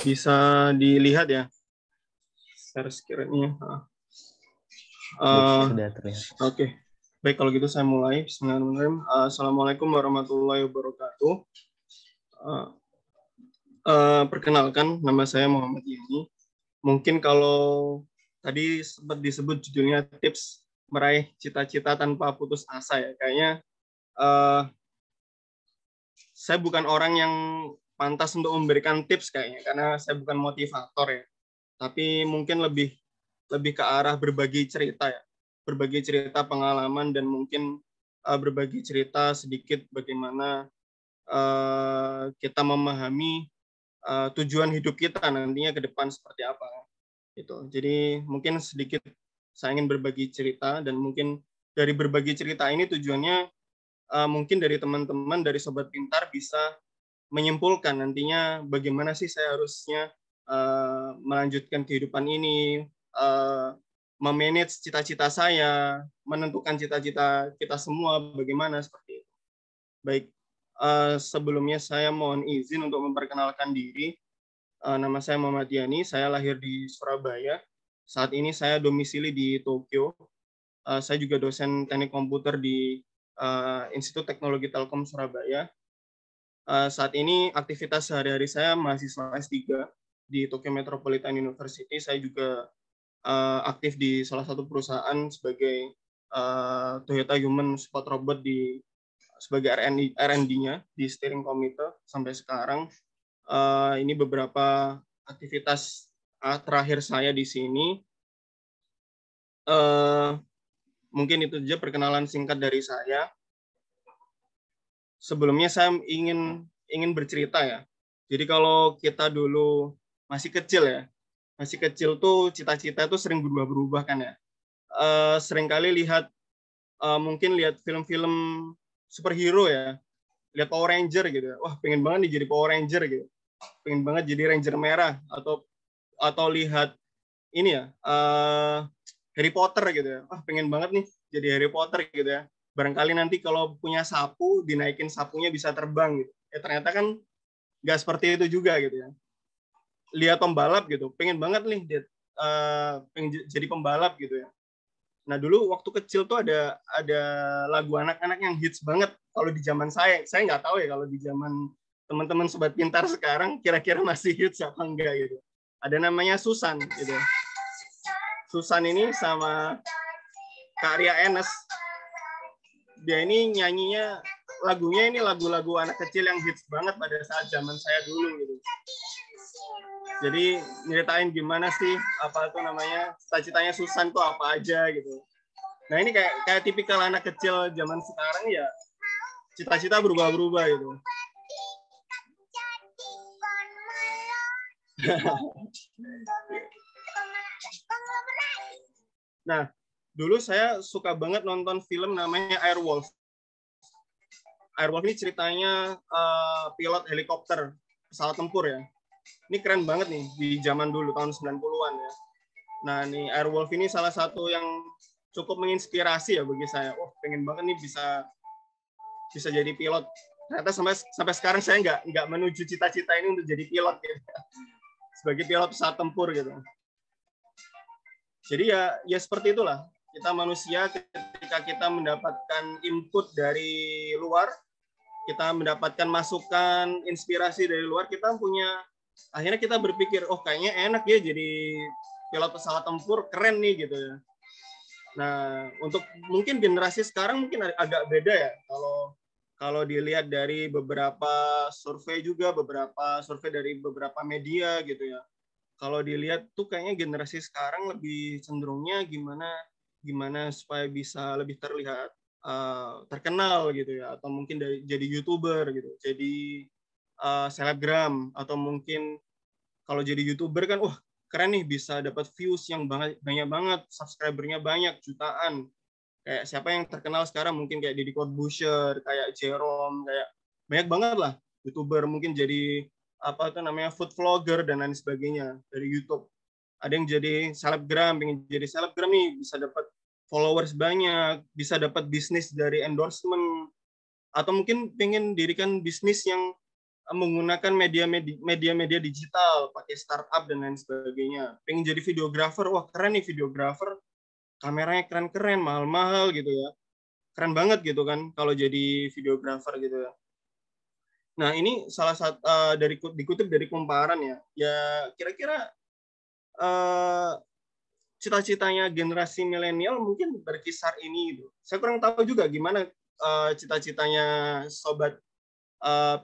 Bisa dilihat ya share screen-nya. Sudah terlihat. Oke. Baik, kalau gitu saya mulai. Bismillahirrahmanirrahim. Assalamualaikum warahmatullahi wabarakatuh. Perkenalkan, nama saya Muhammad Yani. Mungkin kalau tadi sempat disebut judulnya tips meraih cita-cita tanpa putus asa ya. Kayaknya saya bukan orang yang pantas untuk memberikan tips kayaknya, karena saya bukan motivator ya. Tapi mungkin lebih ke arah berbagi cerita ya. Berbagi cerita pengalaman dan mungkin berbagi cerita sedikit bagaimana kita memahami tujuan hidup kita nantinya ke depan seperti apa gitu. Jadi mungkin sedikit saya ingin berbagi cerita, dan mungkin dari berbagi cerita ini tujuannya mungkin dari teman-teman, dari Sobat Pintar bisa menyimpulkan nantinya bagaimana sih saya harusnya melanjutkan kehidupan ini, memanage cita-cita saya, menentukan cita-cita kita semua bagaimana seperti itu. Baik, sebelumnya saya mohon izin untuk memperkenalkan diri. Nama saya Muhammad Yani, saya lahir di Surabaya. Saat ini saya domisili di Tokyo. Saya juga dosen teknik komputer di Institut Teknologi Telkom Surabaya. Saat ini aktivitas sehari-hari saya mahasiswa S3 di Tokyo Metropolitan University. Saya juga aktif di salah satu perusahaan sebagai Toyota Human Support Robot sebagai R&D-nya di steering committee sampai sekarang. Ini beberapa aktivitas terakhir saya di sini. Mungkin itu saja perkenalan singkat dari saya. Sebelumnya saya ingin bercerita ya. Jadi kalau kita dulu masih kecil tuh cita-cita itu sering berubah-berubah kan ya. Seringkali mungkin lihat film-film superhero ya, lihat Power Ranger gitu. Wah, pengen banget nih jadi Power Ranger gitu. Pengen banget jadi Ranger merah, atau lihat ini ya, Harry Potter gitu ya. Wah, pengen banget nih jadi Harry Potter gitu ya. Barangkali nanti kalau punya sapu, dinaikin sapunya bisa terbang gitu. Ternyata kan nggak seperti itu juga gitu ya. Lihat pembalap gitu, pengen banget nih pengen jadi pembalap gitu ya. Nah, dulu waktu kecil tuh ada lagu anak-anak yang hits banget kalau di zaman saya nggak tahu ya kalau di zaman teman-teman Sobat Pintar sekarang kira-kira masih hits apa enggak gitu. Ada namanya Susan gitu. Susan ini sama Kak Ria Enes. Dia ini nyanyinya, lagunya ini lagu-lagu anak kecil yang hits banget pada saat zaman saya dulu gitu. Jadi nyeritain gimana sih cita-citanya Susan tuh apa aja gitu. Nah, ini kayak tipikal anak kecil zaman sekarang ya, cita-cita berubah-berubah gitu. Nah, dulu saya suka banget nonton film namanya Airwolf. Airwolf ini ceritanya pilot helikopter, pesawat tempur ya. Ini keren banget nih di zaman dulu tahun 90-an ya. Nah, nih Airwolf ini salah satu yang cukup menginspirasi ya bagi saya. Oh, pengen banget nih bisa jadi pilot. Ternyata sampai sekarang saya nggak menuju cita-cita ini untuk jadi pilot gitu. Sebagai pilot pesawat tempur gitu. Jadi ya seperti itulah. Kita manusia ketika kita mendapatkan input dari luar, kita mendapatkan masukan, inspirasi dari luar, akhirnya kita berpikir, oh kayaknya enak ya jadi pilot pesawat tempur, keren nih gitu ya. Nah, untuk mungkin generasi sekarang mungkin agak beda ya. Kalau dilihat dari beberapa survei juga, beberapa survei dari beberapa media gitu ya. Kalau dilihat tuh kayaknya generasi sekarang lebih cenderungnya gimana supaya bisa lebih terlihat terkenal gitu ya, atau mungkin jadi YouTuber gitu, jadi selebgram, atau mungkin kalau jadi YouTuber kan keren nih bisa dapat views yang banyak banget, subscribernya banyak jutaan. Kayak siapa yang terkenal sekarang mungkin kayak Deddy Corbuzier, kayak Jerome, kayak banyak banget lah YouTuber, mungkin jadi food vlogger dan lain sebagainya dari YouTube. Ada yang jadi selebgram, pengen jadi selebgram nih bisa dapat followers banyak, bisa dapat bisnis dari endorsement, atau mungkin pengen dirikan bisnis yang menggunakan media digital, pakai startup dan lain sebagainya. Pengen jadi videografer, wah keren nih videografer, kameranya keren-keren, mahal-mahal gitu ya. Keren banget gitu kan kalau jadi videografer gitu ya. Nah, ini salah satu dikutip dari Kumparan ya. Ya kira-kira cita-citanya generasi milenial mungkin berkisar ini gitu. Saya kurang tahu juga gimana cita-citanya sobat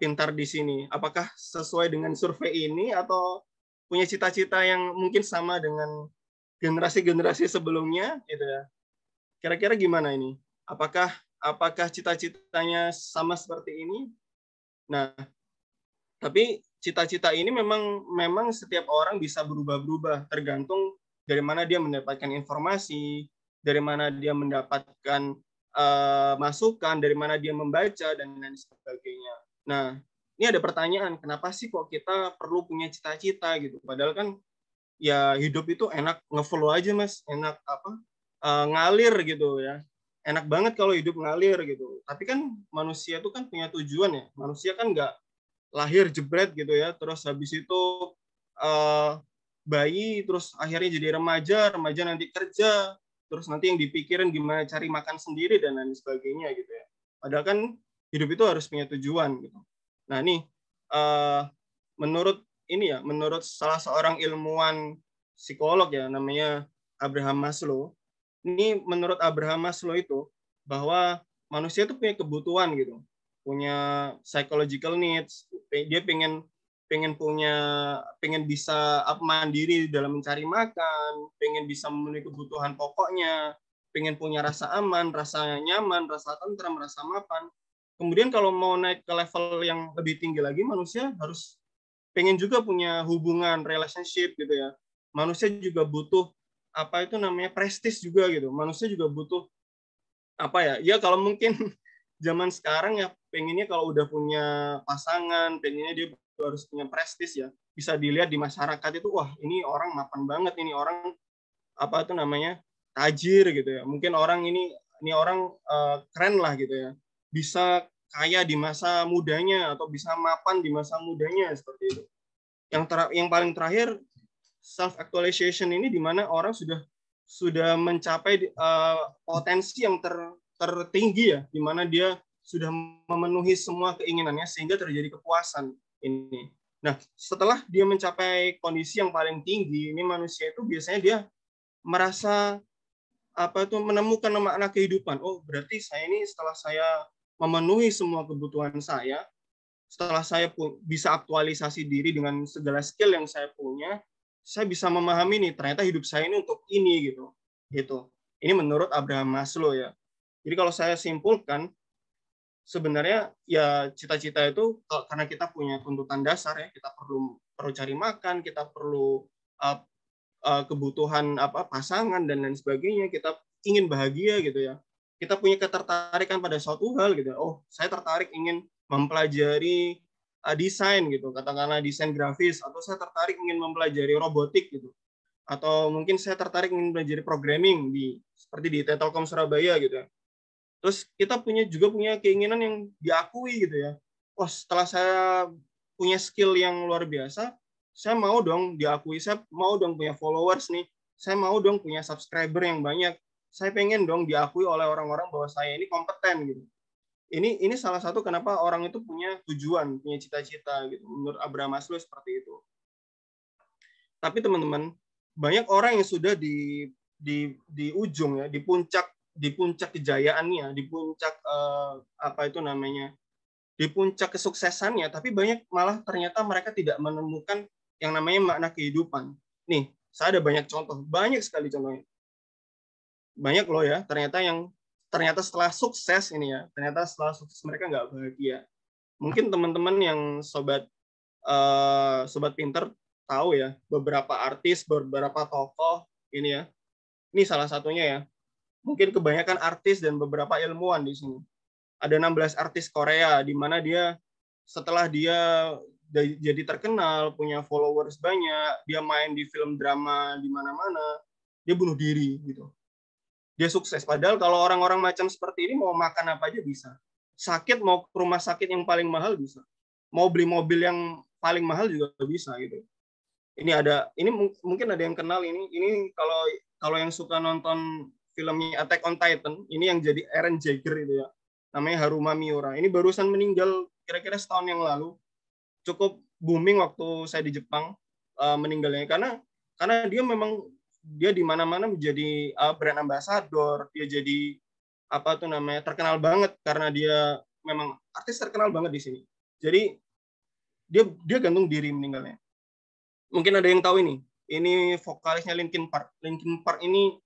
pintar di sini. Apakah sesuai dengan survei ini atau punya cita-cita yang mungkin sama dengan generasi-generasi sebelumnya gitu ya. Kira-kira gimana ini? Apakah cita-citanya sama seperti ini? Nah, tapi cita-cita ini memang setiap orang bisa berubah-berubah tergantung dari mana dia mendapatkan informasi, dari mana dia mendapatkan masukan, dari mana dia membaca dan lain sebagainya. Nah, ini ada pertanyaan, kenapa sih kok kita perlu punya cita-cita gitu? Padahal kan ya hidup itu enak nge-flow aja Mas, enak ngalir gitu ya. Enak banget kalau hidup ngalir gitu. Tapi kan manusia itu kan punya tujuan ya. Manusia kan nggak lahir jebret gitu ya, terus habis itu bayi, terus akhirnya jadi remaja, remaja nanti kerja, terus nanti yang dipikirin gimana cari makan sendiri dan lain sebagainya gitu ya. Padahal kan hidup itu harus punya tujuan gitu. Nah nih menurut salah seorang ilmuwan psikolog ya namanya Abraham Maslow. Ini menurut Abraham Maslow itu bahwa manusia itu punya kebutuhan gitu, punya psychological needs. Dia pengen bisa mandiri dalam mencari makan, pengen bisa memenuhi kebutuhan pokoknya, pengen punya rasa aman, rasa nyaman, rasa tentram, rasa mapan. Kemudian kalau mau naik ke level yang lebih tinggi lagi, manusia harus pengen juga punya hubungan relationship gitu ya. Manusia juga butuh prestis juga gitu. Manusia juga butuh ya kalau mungkin zaman sekarang ya pengennya kalau udah punya pasangan, pengennya dia harus punya prestis ya. Bisa dilihat di masyarakat itu, wah ini orang mapan banget, ini orang tajir gitu ya. Mungkin orang ini orang keren lah gitu ya. Bisa kaya di masa mudanya atau bisa mapan di masa mudanya seperti itu. Yang paling terakhir self actualization ini di mana orang sudah mencapai potensi yang tertinggi ya, di mana dia sudah memenuhi semua keinginannya sehingga terjadi kepuasan ini. Nah, setelah dia mencapai kondisi yang paling tinggi, ini manusia itu biasanya dia merasa menemukan makna kehidupan. Oh, berarti saya ini setelah saya memenuhi semua kebutuhan saya, setelah saya bisa aktualisasi diri dengan segala skill yang saya punya, saya bisa memahami nih ternyata hidup saya ini untuk ini gitu. Gitu. Ini menurut Abraham Maslow ya. Jadi kalau saya simpulkan, sebenarnya ya cita-cita itu karena kita punya tuntutan dasar ya, kita perlu cari makan, kita perlu kebutuhan pasangan dan lain sebagainya, kita ingin bahagia gitu ya. Kita punya ketertarikan pada suatu hal gitu. Oh, saya tertarik ingin mempelajari desain gitu, katakanlah desain grafis, atau saya tertarik ingin mempelajari robotik gitu. Atau mungkin saya tertarik ingin belajar programming seperti di Telkom Surabaya gitu ya. Terus kita juga punya keinginan yang diakui gitu ya. Wah, setelah saya punya skill yang luar biasa, saya mau dong diakui, saya mau dong punya followers nih, saya mau dong punya subscriber yang banyak, saya pengen dong diakui oleh orang-orang bahwa saya ini kompeten gitu. Ini salah satu kenapa orang itu punya tujuan, punya cita-cita gitu. Menurut Abraham Maslow seperti itu. Tapi teman-teman, banyak orang yang sudah di ujung ya, di puncak kejayaannya, di puncak di puncak kesuksesannya, tapi banyak malah ternyata mereka tidak menemukan yang namanya makna kehidupan. Nih, saya ada banyak contoh, banyak sekali contohnya. Banyak loh ya, ternyata setelah sukses ini ya, ternyata setelah sukses mereka nggak bahagia. Mungkin teman-teman yang sobat pinter tahu ya, beberapa artis, beberapa tokoh ini ya. Ini salah satunya ya. Mungkin kebanyakan artis dan beberapa ilmuwan di sini. Ada 16 artis Korea di mana dia setelah dia jadi terkenal, punya followers banyak, dia main di film drama di mana-mana, dia bunuh diri gitu. Dia sukses. Padahal kalau orang-orang macam seperti ini mau makan apa aja bisa. Sakit mau ke rumah sakit yang paling mahal bisa. mau beli mobil yang paling mahal juga bisa gitu. Ini mungkin ada yang kenal ini. Ini kalau yang suka nonton filmnya Attack on Titan, ini yang jadi Eren Jaeger itu ya. Namanya Haruma Miura. Ini barusan meninggal kira-kira setahun yang lalu. Cukup booming waktu saya di Jepang meninggalnya karena dia di mana-mana menjadi brand ambassador, dia jadi terkenal banget karena dia memang artis terkenal banget di sini. Jadi dia gantung diri meninggalnya. Mungkin ada yang tahu ini vokalisnya Linkin Park. Linkin Park ini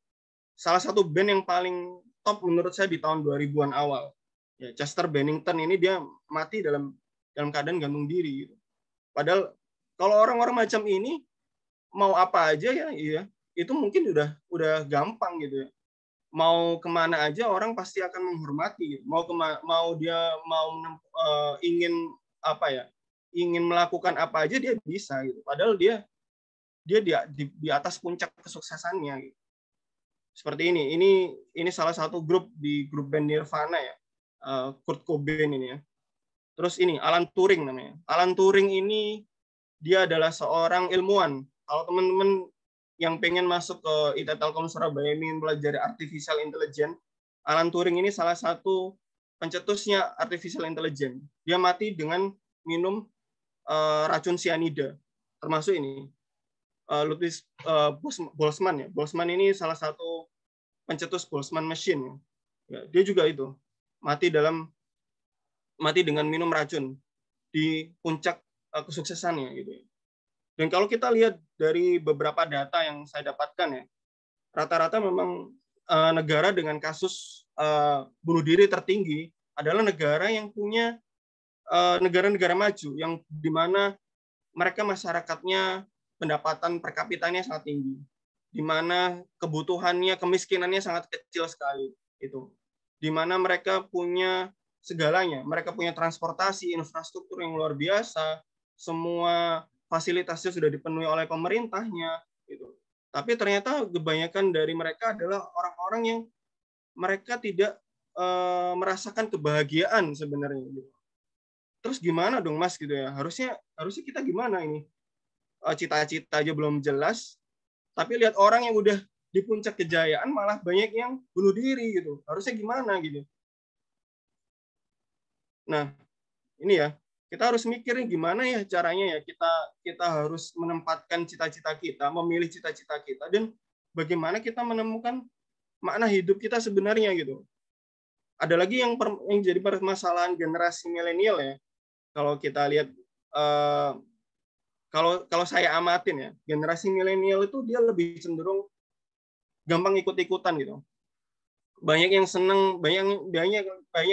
salah satu band yang paling top menurut saya di tahun 2000-an awal. Ya, Chester Bennington ini dia mati dalam keadaan gantung diri gitu. Padahal kalau orang-orang macam ini mau apa aja ya, itu mungkin udah gampang gitu ya. Mau kemana aja orang pasti akan menghormati gitu. Ingin ingin melakukan apa aja dia bisa gitu. Padahal dia di atas puncak kesuksesannya gitu. Seperti ini. Ini salah satu grup band Nirvana ya. Kurt Cobain ini ya. Terus ini Alan Turing namanya. Alan Turing ini dia adalah seorang ilmuwan. Kalau teman-teman yang pengen masuk ke IT Telkom Surabaya ingin belajar artificial intelligence, Alan Turing ini salah satu pencetusnya artificial intelligence. Dia mati dengan minum racun cyanida. Termasuk ini Ludwig Boltzmann ya. Boltzmann ini salah satu pencetus Boltzmann machine ya. Dia juga itu mati dengan minum racun di puncak kesuksesannya gitu. Dan kalau kita lihat dari beberapa data yang saya dapatkan ya, rata-rata memang negara dengan kasus bunuh diri tertinggi adalah negara yang punya negara-negara maju yang di mana mereka masyarakatnya pendapatan per kapitanya sangat tinggi, di mana kebutuhannya, kemiskinannya sangat kecil sekali itu, di mana mereka punya segalanya, mereka punya transportasi, infrastruktur yang luar biasa, semua fasilitasnya sudah dipenuhi oleh pemerintahnya gitu. Tapi ternyata kebanyakan dari mereka adalah orang-orang yang mereka tidak merasakan kebahagiaan sebenarnya gitu. Terus gimana dong Mas gitu ya? Harusnya kita gimana ini? Cita-cita aja belum jelas, tapi lihat orang yang udah di puncak kejayaan malah banyak yang bunuh diri gitu. Harusnya gimana gitu? Nah, ini ya, kita harus mikirin gimana ya caranya ya kita harus menempatkan cita-cita kita, memilih cita-cita kita, dan bagaimana kita menemukan makna hidup kita sebenarnya gitu. Ada lagi yang jadi permasalahan generasi milenial ya. Kalau kita lihat kalau saya amatin ya, generasi milenial itu dia lebih cenderung gampang ikut-ikutan gitu. Banyak yang seneng, banyak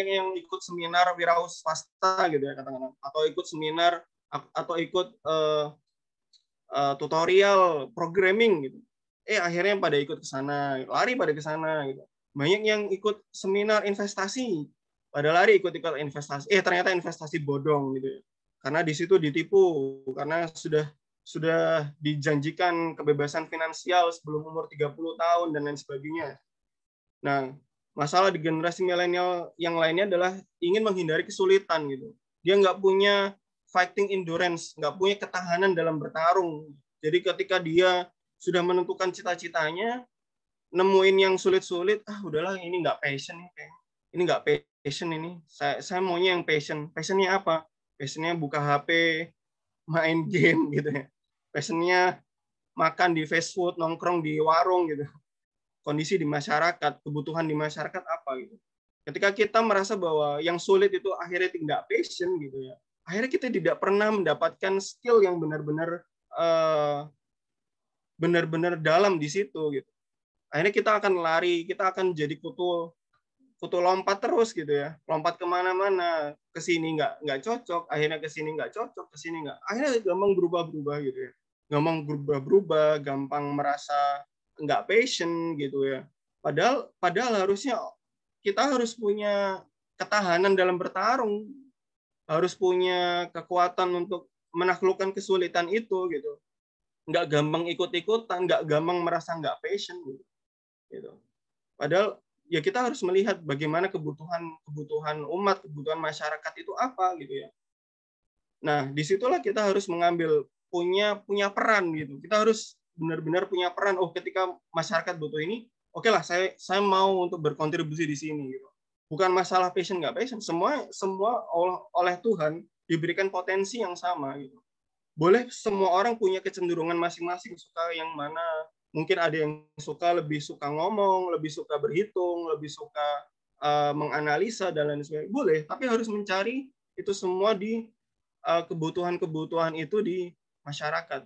yang ikut seminar wirausaha swasta gitu ya katakanlah, atau ikut seminar atau ikut tutorial programming gitu. Akhirnya pada ikut ke sana, lari pada ke sana gitu. Banyak yang ikut seminar investasi, pada lari ikut-ikut investasi. Ternyata investasi bodong gitu ya. Karena di situ ditipu, karena sudah dijanjikan kebebasan finansial sebelum umur 30 tahun dan lain sebagainya. Nah, masalah di generasi milenial yang lainnya adalah ingin menghindari kesulitan gitu. Dia nggak punya fighting endurance, nggak punya ketahanan dalam bertarung. Jadi ketika dia sudah menentukan cita-citanya, nemuin yang sulit-sulit, udahlah ini nggak passion nih, ini nggak passion ini. Saya maunya yang passion. Passionnya apa? Passionnya buka HP, main game gitu ya. Passionnya makan di fast food, nongkrong di warung gitu. Kondisi di masyarakat, kebutuhan di masyarakat apa gitu. Ketika kita merasa bahwa yang sulit itu akhirnya tidak passion gitu ya, akhirnya kita tidak pernah mendapatkan skill yang benar-benar dalam di situ gitu. Akhirnya kita akan lari, kita akan jadi kutu lompat terus gitu ya, lompat kemana-mana, ke sini nggak cocok, akhirnya ke sini nggak cocok, ke sini nggak, akhirnya gampang berubah-berubah gitu ya, gampang merasa nggak passion gitu ya. Padahal harusnya kita harus punya ketahanan dalam bertarung, harus punya kekuatan untuk menaklukkan kesulitan itu gitu. Nggak gampang ikut-ikutan, nggak gampang merasa nggak passion gitu. Padahal ya kita harus melihat bagaimana kebutuhan umat, kebutuhan masyarakat itu apa gitu ya. Nah, disitulah kita harus mengambil punya peran gitu. Kita harus benar-benar punya peran. Oh, ketika masyarakat butuh ini, oke lah, saya mau untuk berkontribusi di sini gitu. Bukan masalah passion nggak passion, semua oleh Tuhan diberikan potensi yang sama gitu. Boleh semua orang punya kecenderungan masing-masing, suka yang mana. Mungkin ada yang lebih suka ngomong, lebih suka berhitung, lebih suka menganalisa dan lain sebagainya. Boleh, tapi harus mencari itu semua di kebutuhan-kebutuhan itu di masyarakat.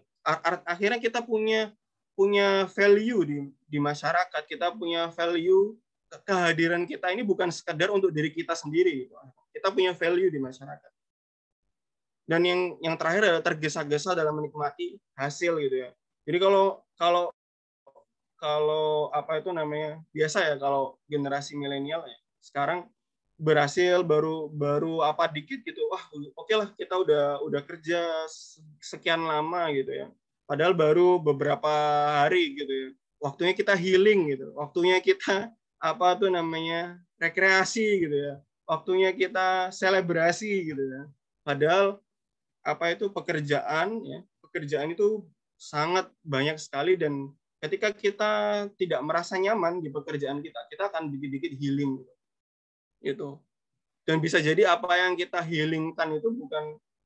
Akhirnya kita punya value di masyarakat. Kita punya value, kehadiran kita ini bukan sekedar untuk diri kita sendiri. Kita punya value di masyarakat. Dan yang terakhir adalah tergesa-gesa dalam menikmati hasil gitu ya. Jadi kalau apa itu namanya, biasa ya kalau generasi milenial ya, sekarang berhasil baru apa dikit gitu, wah oke lah kita udah kerja sekian lama gitu ya, padahal baru beberapa hari gitu ya, waktunya kita healing gitu, waktunya kita apa tuh namanya rekreasi gitu ya, waktunya kita selebrasi gitu ya, padahal apa itu pekerjaan ya, pekerjaan itu sangat banyak sekali, dan ketika kita tidak merasa nyaman di pekerjaan kita akan dikit-dikit healing gitu. Dan bisa jadi apa yang kita healingkan itu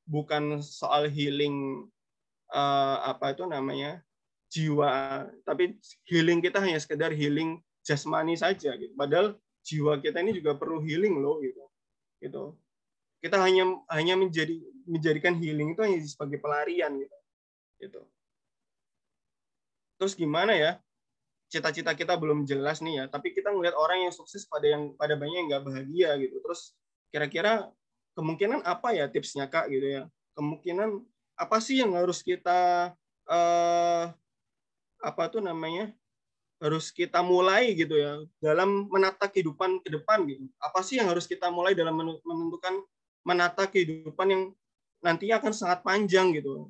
bukan soal healing apa itu namanya jiwa, tapi healing kita hanya sekedar healing jasmani saja gitu. Padahal jiwa kita ini juga perlu healing loh gitu. Gitu. Kita hanya menjadikan healing itu hanya sebagai pelarian gitu. Gitu. Terus gimana ya? Cita-cita kita belum jelas nih ya, tapi kita melihat orang yang sukses pada banyak yang nggak bahagia gitu. Terus kira-kira kemungkinan apa ya tipsnya Kak gitu ya? Kemungkinan apa sih yang harus kita apa tuh namanya? Harus kita mulai gitu ya dalam menata kehidupan ke depan gitu. Apa sih yang harus kita mulai dalam menentukan menata kehidupan yang nantinya akan sangat panjang gitu.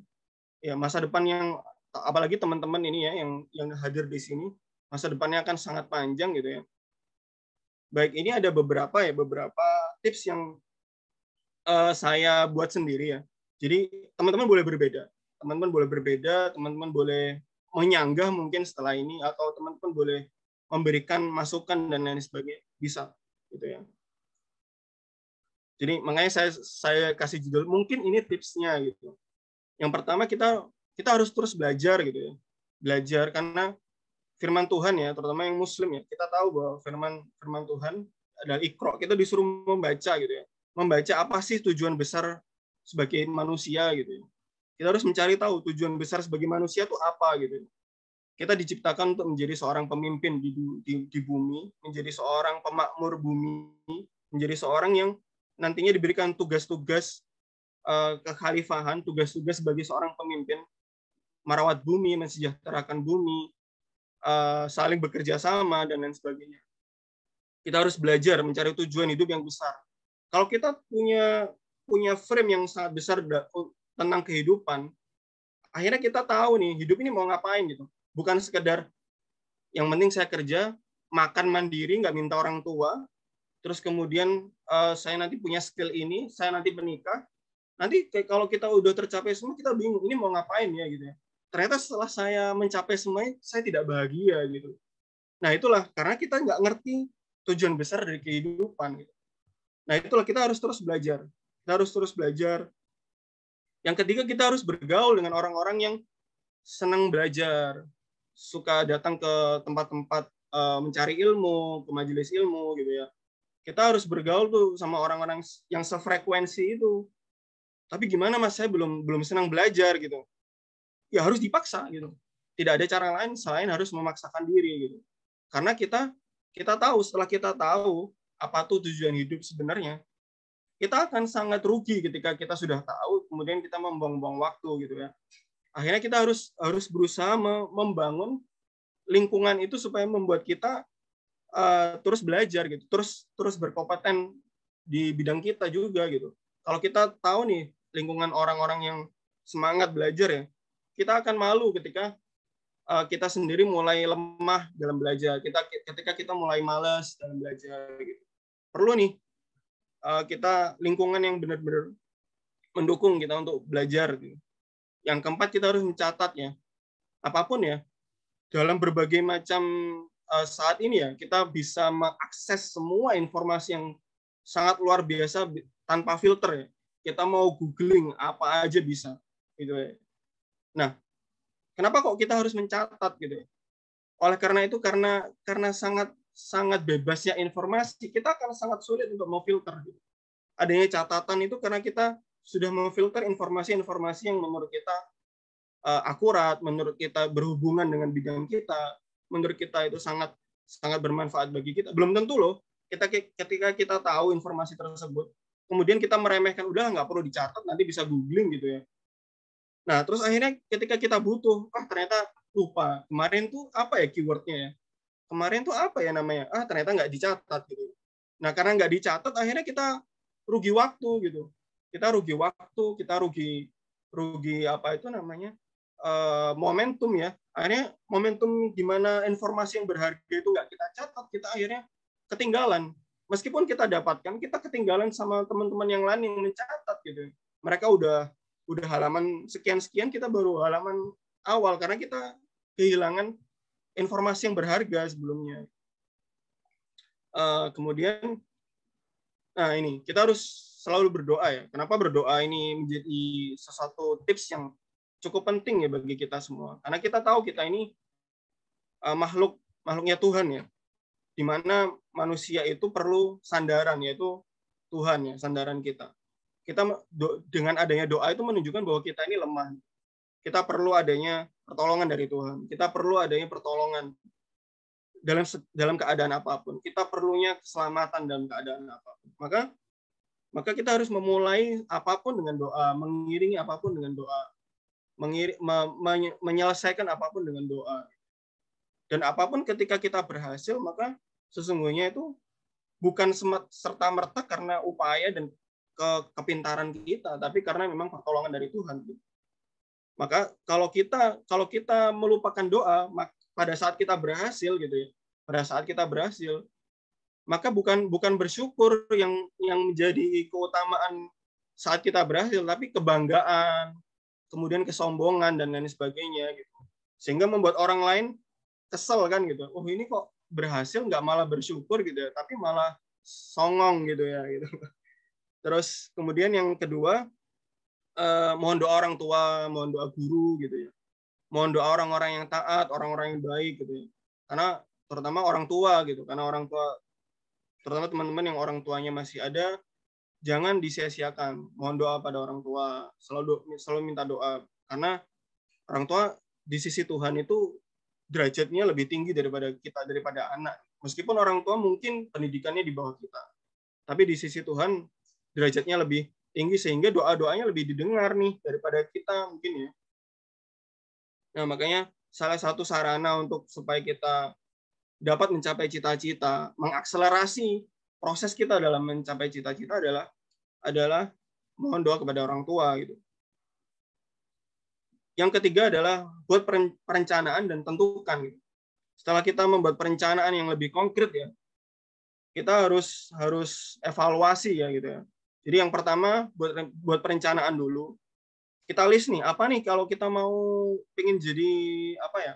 Ya, masa depan yang apalagi teman-teman ini ya yang hadir di sini, masa depannya akan sangat panjang gitu ya. Baik, ini ada beberapa tips yang saya buat sendiri ya. Jadi teman-teman boleh berbeda. Teman-teman boleh menyanggah mungkin setelah ini, atau teman-teman boleh memberikan masukan dan lain sebagainya, bisa gitu ya. Jadi makanya saya kasih judul mungkin ini tipsnya gitu. Yang pertama kita harus terus belajar gitu ya. Belajar karena firman Tuhan ya, terutama yang muslim ya. Kita tahu bahwa firman Tuhan adalah Iqra, kita disuruh membaca gitu ya. Membaca apa sih tujuan besar sebagai manusia gitu ya. Kita harus mencari tahu tujuan besar sebagai manusia itu apa gitu. Kita diciptakan untuk menjadi seorang pemimpin di bumi, menjadi seorang pemakmur bumi, menjadi seorang yang nantinya diberikan tugas-tugas kekhalifahan, tugas-tugas sebagai seorang pemimpin, merawat bumi, mensejahterakan bumi, saling bekerja sama dan lain sebagainya. Kita harus belajar mencari tujuan hidup yang besar. Kalau kita punya frame yang sangat besar tentang kehidupan, akhirnya kita tahu nih hidup ini mau ngapain gitu. Bukan sekedar yang penting saya kerja, makan mandiri, nggak minta orang tua, terus kemudian saya nanti punya skill ini, saya nanti menikah, nanti kalau kita udah tercapai semua kita bingung ini mau ngapain ya gitu ya. Ternyata setelah saya mencapai semuanya saya tidak bahagia gitu. Nah itulah karena kita nggak ngerti tujuan besar dari kehidupan gitu. Nah itulah kita harus terus belajar. Kita harus terus belajar. Yang ketiga kita harus bergaul dengan orang-orang yang senang belajar, suka datang ke tempat-tempat mencari ilmu, ke majelis ilmu gitu ya. Kita harus bergaul tuh sama orang-orang yang sefrekuensi itu. Tapi gimana Mas, saya belum senang belajar gitu. Ya harus dipaksa gitu. Tidak ada cara lain selain harus memaksakan diri gitu. Karena kita tahu, setelah kita tahu apa tuh tujuan hidup sebenarnya, kita akan sangat rugi ketika kita sudah tahu kemudian kita membuang-buang waktu gitu ya. Akhirnya kita harus berusaha membangun lingkungan itu supaya membuat kita terus belajar gitu, terus berkompeten di bidang kita juga gitu. Kalau kita tahu nih lingkungan orang-orang yang semangat belajar ya, kita akan malu ketika kita sendiri mulai lemah dalam belajar. Ketika kita mulai malas dalam belajar gitu. Perlu nih kita lingkungan yang benar-benar mendukung kita untuk belajar. Gitu. Yang keempat, kita harus mencatatnya. Apapun ya, dalam berbagai macam saat ini ya, kita bisa mengakses semua informasi yang sangat luar biasa tanpa filter ya. Kita mau googling apa aja bisa gitu ya. Nah, kenapa kok kita harus mencatat gitu ya? Oleh karena itu, karena sangat bebasnya informasi, kita akan sangat sulit untuk memfilter. Gitu. Adanya catatan itu karena kita sudah memfilter informasi-informasi yang menurut kita akurat, menurut kita berhubungan dengan bidang kita, menurut kita itu sangat bermanfaat bagi kita. Belum tentu loh, ketika kita tahu informasi tersebut, kemudian kita meremehkan, udah nggak perlu dicatat, nanti bisa googling gitu ya. Nah, terus akhirnya ketika kita butuh, ternyata lupa. Kemarin tuh apa ya keywordnya ya? Kemarin tuh apa ya namanya? Ternyata nggak dicatat gitu. Nah, karena nggak dicatat, akhirnya kita rugi waktu gitu. Kita rugi waktu, kita rugi apa itu namanya? Momentum ya. Akhirnya momentum di mana informasi yang berharga itu nggak kita catat, kita akhirnya ketinggalan. Meskipun kita dapatkan, kita ketinggalan sama teman-teman yang lain yang mencatat gitu. Mereka udah halaman sekian-sekian, kita baru halaman awal karena kita kehilangan informasi yang berharga sebelumnya. Kemudian, nah ini kita harus selalu berdoa ya. Kenapa berdoa ini menjadi sesuatu tips yang cukup penting ya bagi kita semua. Karena kita tahu kita ini makhluknya Tuhan ya. Di mana manusia itu perlu sandaran, yaitu Tuhan ya, sandaran kita. Kita dengan adanya doa itu menunjukkan bahwa kita ini lemah. Kita perlu adanya pertolongan dari Tuhan. Kita perlu adanya pertolongan dalam keadaan apapun. Kita perlunya keselamatan dalam keadaan apapun. Maka kita harus memulai apapun dengan doa, mengiringi apapun dengan doa, menyelesaikan apapun dengan doa. Dan apapun ketika kita berhasil, maka sesungguhnya itu bukan serta-merta karena upaya dan kepintaran kita, tapi karena memang pertolongan dari Tuhan. Maka kalau kita melupakan doa pada saat kita berhasil gitu ya, pada saat kita berhasil, maka bukan bersyukur yang menjadi keutamaan saat kita berhasil, tapi kebanggaan, kemudian kesombongan dan lain sebagainya gitu. Sehingga membuat orang lain kesel kan gitu. Oh, ini kok berhasil nggak malah bersyukur gitu ya, tapi malah songong gitu ya gitu. Terus kemudian yang kedua, mohon doa orang tua, mohon doa guru gitu ya. Mohon doa orang-orang yang taat, orang-orang yang baik gitu ya. Karena terutama orang tua gitu, karena orang tua, terutama teman-teman yang orang tuanya masih ada, jangan disia-siakan. Mohon doa pada orang tua, selalu minta doa. Karena orang tua di sisi Tuhan itu derajatnya lebih tinggi daripada anak. Meskipun orang tua mungkin pendidikannya di bawah kita, tapi di sisi Tuhan derajatnya lebih tinggi sehingga doa-doanya lebih didengar nih daripada kita mungkin ya. Nah, makanya salah satu sarana untuk supaya kita dapat mencapai cita-cita, mengakselerasi proses kita dalam mencapai cita-cita adalah mohon doa kepada orang tua gitu. Yang ketiga adalah buat perencanaan dan tentukan. Gitu. Setelah kita membuat perencanaan yang lebih konkret ya, kita harus evaluasi ya gitu ya. Jadi yang pertama buat perencanaan dulu. Kita list nih, apa nih kalau kita mau pengen jadi apa ya?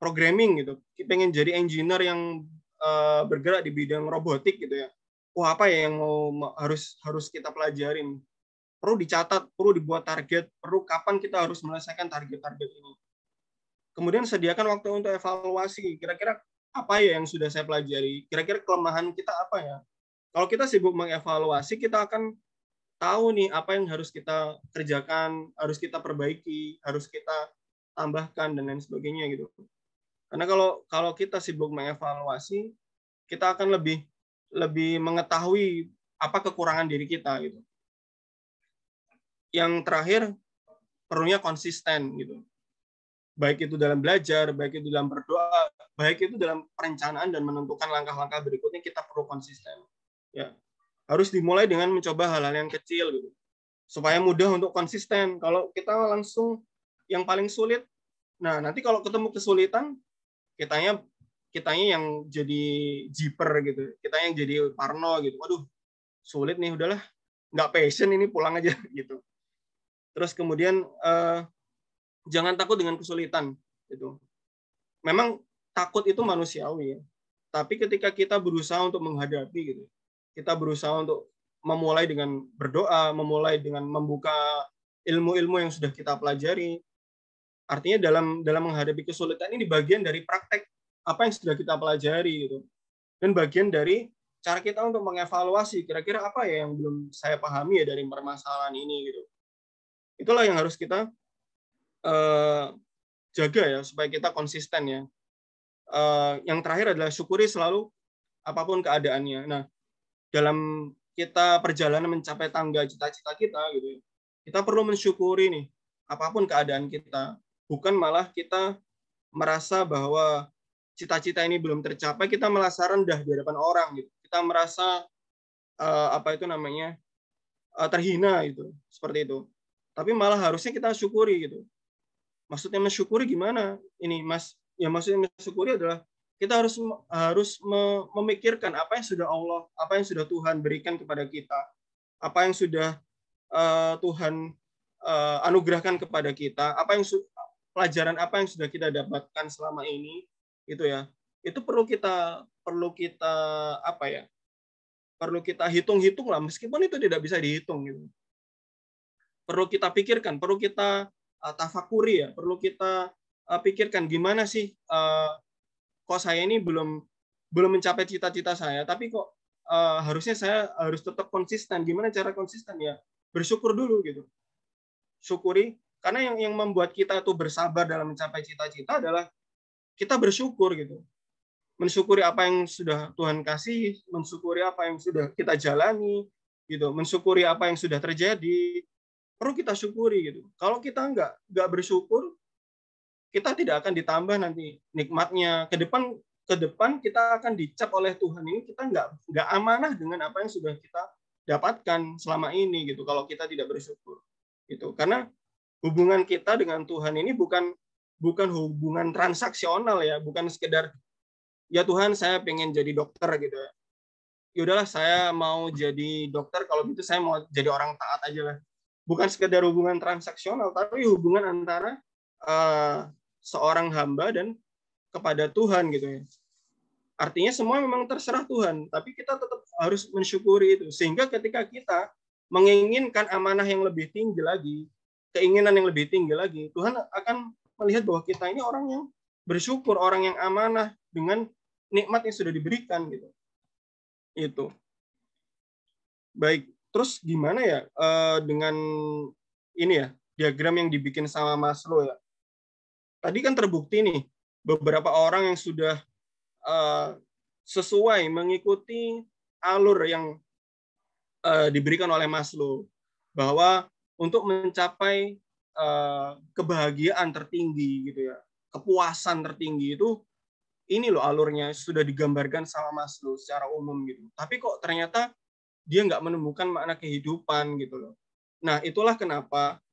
Programming gitu. Kita pengen jadi engineer yang bergerak di bidang robotik gitu ya. Wah, apa ya yang harus kita pelajarin? Perlu dicatat, perlu dibuat target, perlu kapan kita harus menyelesaikan target-target ini. Kemudian sediakan waktu untuk evaluasi. Kira-kira apa ya yang sudah saya pelajari? Kira-kira kelemahan kita apa ya? Kalau kita sibuk mengevaluasi, kita akan tahu nih apa yang harus kita kerjakan, harus kita perbaiki, harus kita tambahkan dan lain sebagainya gitu. Karena kalau kita sibuk mengevaluasi, kita akan lebih mengetahui apa kekurangan diri kita gitu. Yang terakhir, perlunya konsisten gitu. Baik itu dalam belajar, baik itu dalam berdoa, baik itu dalam perencanaan dan menentukan langkah-langkah berikutnya, kita perlu konsisten. Ya, harus dimulai dengan mencoba hal-hal yang kecil gitu, supaya mudah untuk konsisten. Kalau kita langsung yang paling sulit, nah nanti kalau ketemu kesulitan, kitanya yang jadi jiper gitu, kita yang jadi parno gitu. Waduh, sulit nih, udahlah, nggak passion ini, pulang aja gitu. Terus kemudian jangan takut dengan kesulitan. Gitu. Memang takut itu manusiawi ya. Tapi ketika kita berusaha untuk menghadapi gitu, kita berusaha untuk memulai dengan berdoa, memulai dengan membuka ilmu-ilmu yang sudah kita pelajari. Artinya dalam menghadapi kesulitan ini bagian dari praktek apa yang sudah kita pelajari gitu. Dan bagian dari cara kita untuk mengevaluasi kira-kira apa ya yang belum saya pahami ya dari permasalahan ini gitu. Itulah yang harus kita jaga ya supaya kita konsisten ya. Yang terakhir adalah syukuri selalu apapun keadaannya. Nah, dalam kita perjalanan mencapai tangga cita-cita kita gitu, kita perlu mensyukuri nih apapun keadaan kita. Bukan malah kita merasa bahwa cita-cita ini belum tercapai, kita merasa rendah di hadapan orang gitu. Kita merasa terhina gitu, seperti itu. Tapi malah harusnya kita syukuri gitu. Maksudnya mensyukuri gimana? Ini Mas, ya maksudnya mensyukuri adalah kita harus memikirkan apa yang sudah Allah, apa yang sudah Tuhan berikan kepada kita, apa yang sudah Tuhan anugerahkan kepada kita, pelajaran apa yang sudah kita dapatkan selama ini, itu ya. Itu perlu kita hitung-hitung lah, meskipun itu tidak bisa dihitung gitu. Perlu kita pikirkan, perlu kita tafakuri ya, perlu kita pikirkan gimana sih kok saya ini belum mencapai cita-cita saya, tapi kok harusnya saya harus tetap konsisten. Gimana cara konsisten ya? Bersyukur dulu gitu. Syukuri, karena yang membuat kita tuh bersabar dalam mencapai cita-cita adalah kita bersyukur gitu. Mensyukuri apa yang sudah Tuhan kasih, mensyukuri apa yang sudah kita jalani gitu, mensyukuri apa yang sudah terjadi. Perlu kita syukuri gitu. Kalau kita nggak bersyukur, kita tidak akan ditambah nanti nikmatnya. Ke depan kita akan dicap oleh Tuhan ini kita nggak amanah dengan apa yang sudah kita dapatkan selama ini gitu. Kalau kita tidak bersyukur gitu. Karena hubungan kita dengan Tuhan ini bukan hubungan transaksional ya, bukan sekedar ya Tuhan saya pengen jadi dokter gitu ya. Ya udahlah saya mau jadi dokter, kalau gitu saya mau jadi orang taat aja lah. Bukan sekedar hubungan transaksional, tapi hubungan antara seorang hamba dan kepada Tuhan gitu ya. Artinya semua memang terserah Tuhan, tapi kita tetap harus mensyukuri itu. Sehingga ketika kita menginginkan amanah yang lebih tinggi lagi, keinginan yang lebih tinggi lagi, Tuhan akan melihat bahwa kita ini orang yang bersyukur, orang yang amanah dengan nikmat yang sudah diberikan gitu. Itu. Baik. Terus gimana ya dengan ini ya diagram yang dibikin sama Maslow ya. Tadi kan terbukti nih beberapa orang yang sudah sesuai mengikuti alur yang diberikan oleh Maslow bahwa untuk mencapai kebahagiaan tertinggi gitu ya, kepuasan tertinggi itu ini loh alurnya sudah digambarkan sama Maslow secara umum gitu. Tapi kok ternyata dia nggak menemukan makna kehidupan gitu loh. Nah, itulah kenapa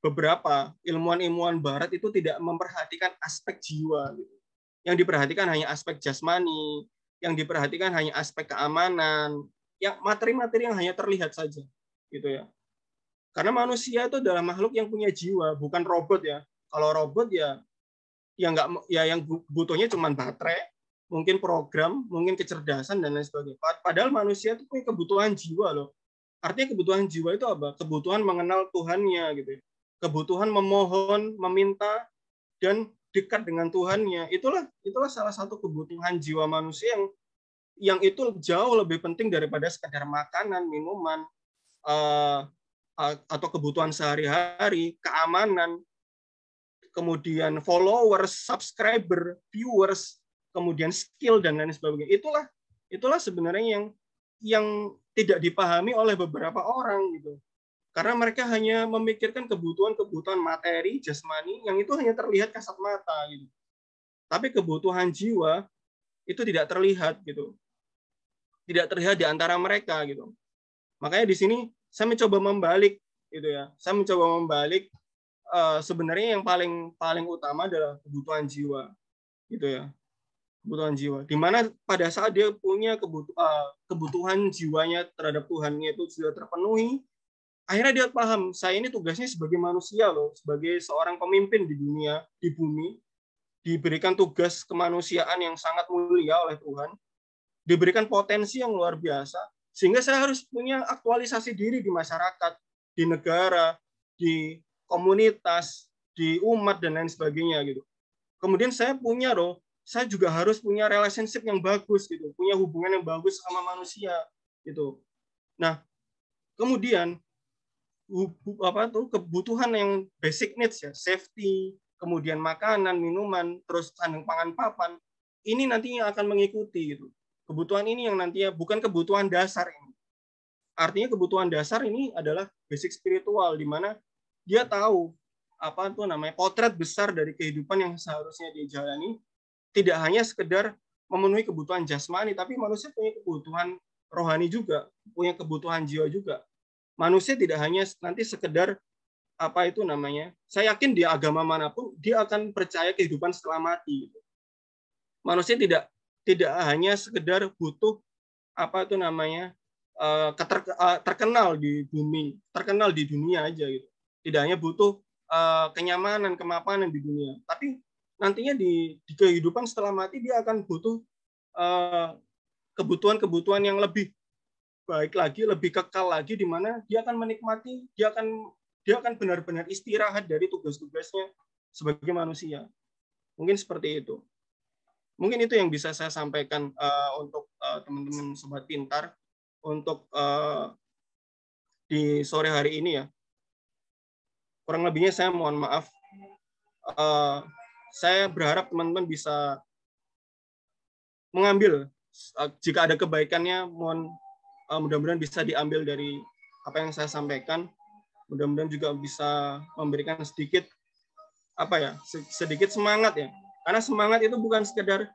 beberapa ilmuwan-ilmuwan Barat itu tidak memperhatikan aspek jiwa. Gitu. Yang diperhatikan hanya aspek jasmani, yang diperhatikan hanya aspek keamanan, yang materi-materi yang hanya terlihat saja, gitu ya. Karena manusia itu adalah makhluk yang punya jiwa, bukan robot ya. Kalau robot ya yang butuhnya cuma baterai, mungkin program, mungkin kecerdasan dan lain sebagainya. Padahal manusia itu punya kebutuhan jiwa loh. Artinya kebutuhan jiwa itu apa? Kebutuhan mengenal Tuhannya gitu. Kebutuhan memohon, meminta dan dekat dengan Tuhannya. Itulah salah satu kebutuhan jiwa manusia yang itu jauh lebih penting daripada sekedar makanan, minuman, atau kebutuhan sehari-hari, keamanan, kemudian followers, subscriber, viewers, kemudian skill dan lain sebagainya. Itulah sebenarnya yang tidak dipahami oleh beberapa orang gitu. Karena mereka hanya memikirkan kebutuhan materi, jasmani yang itu hanya terlihat kasat mata gitu. Tapi kebutuhan jiwa itu tidak terlihat gitu. Tidak terlihat di antara mereka gitu. Makanya di sini saya mencoba membalik gitu ya. Saya mencoba membalik sebenarnya yang paling utama adalah kebutuhan jiwa gitu ya, kebutuhan jiwa, dimana pada saat dia punya kebutuhan jiwanya terhadap Tuhannya itu sudah terpenuhi, Akhirnya dia paham, saya ini tugasnya sebagai manusia loh, sebagai seorang pemimpin di dunia, di bumi, diberikan tugas kemanusiaan yang sangat mulia oleh Tuhan, diberikan potensi yang luar biasa, sehingga saya harus punya aktualisasi diri di masyarakat, di negara, di komunitas, di umat, dan lain sebagainya gitu. Kemudian saya juga harus punya relationship yang bagus gitu, punya hubungan yang bagus sama manusia gitu. Nah, kemudian kebutuhan yang basic needs ya, safety, kemudian makanan, minuman, terus sandang pangan papan, ini nantinya akan mengikuti gitu. Kebutuhan ini yang nantinya bukan kebutuhan dasar ini. Artinya kebutuhan dasar ini adalah basic spiritual, di mana dia tahu potret besar dari kehidupan yang seharusnya dia jalani, tidak hanya sekedar memenuhi kebutuhan jasmani, tapi manusia punya kebutuhan rohani juga, punya kebutuhan jiwa juga. Manusia tidak hanya nanti sekedar saya yakin di agama manapun dia akan percaya kehidupan setelah mati. Manusia tidak hanya sekedar butuh terkenal di bumi, terkenal di dunia aja gitu. Tidak hanya butuh kenyamanan, kemapanan di dunia, tapi nantinya di kehidupan setelah mati dia akan butuh kebutuhan-kebutuhan yang lebih baik lagi, lebih kekal lagi, di mana dia akan menikmati, dia akan benar-benar istirahat dari tugas-tugasnya sebagai manusia. Mungkin seperti itu. Mungkin itu yang bisa saya sampaikan untuk teman-teman Sobat Pintar untuk di sore hari ini ya. Kurang lebihnya saya mohon maaf. Saya berharap teman-teman bisa mengambil, jika ada kebaikannya, mudah-mudahan bisa diambil dari apa yang saya sampaikan. Mudah-mudahan juga bisa memberikan sedikit semangat ya. Karena semangat itu bukan sekedar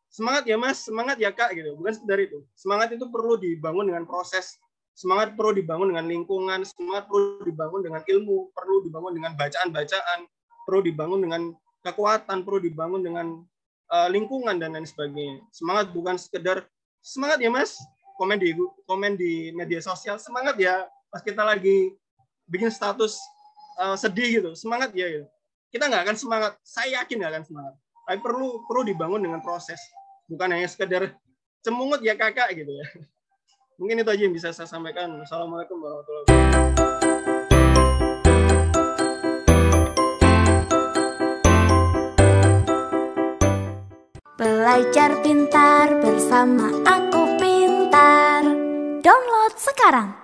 semangat ya Mas, semangat ya Kak gitu. Bukan sekedar itu. Semangat itu perlu dibangun dengan proses. Semangat perlu dibangun dengan lingkungan, semangat perlu dibangun dengan ilmu, perlu dibangun dengan bacaan-bacaan, perlu dibangun dengan kekuatan, perlu dibangun dengan lingkungan dan lain sebagainya. Semangat bukan sekedar semangat ya Mas, komen di media sosial, semangat ya pas kita lagi bikin status sedih gitu, semangat ya gitu. Kita nggak akan semangat, saya yakin nggak akan semangat. Tapi perlu dibangun dengan proses, bukan hanya sekedar cemungut ya kakak gitu ya. Mungkin itu aja yang bisa saya sampaikan. Assalamualaikum warahmatullahi wabarakatuh. Belajar pintar bersama Aku Pintar. Download sekarang.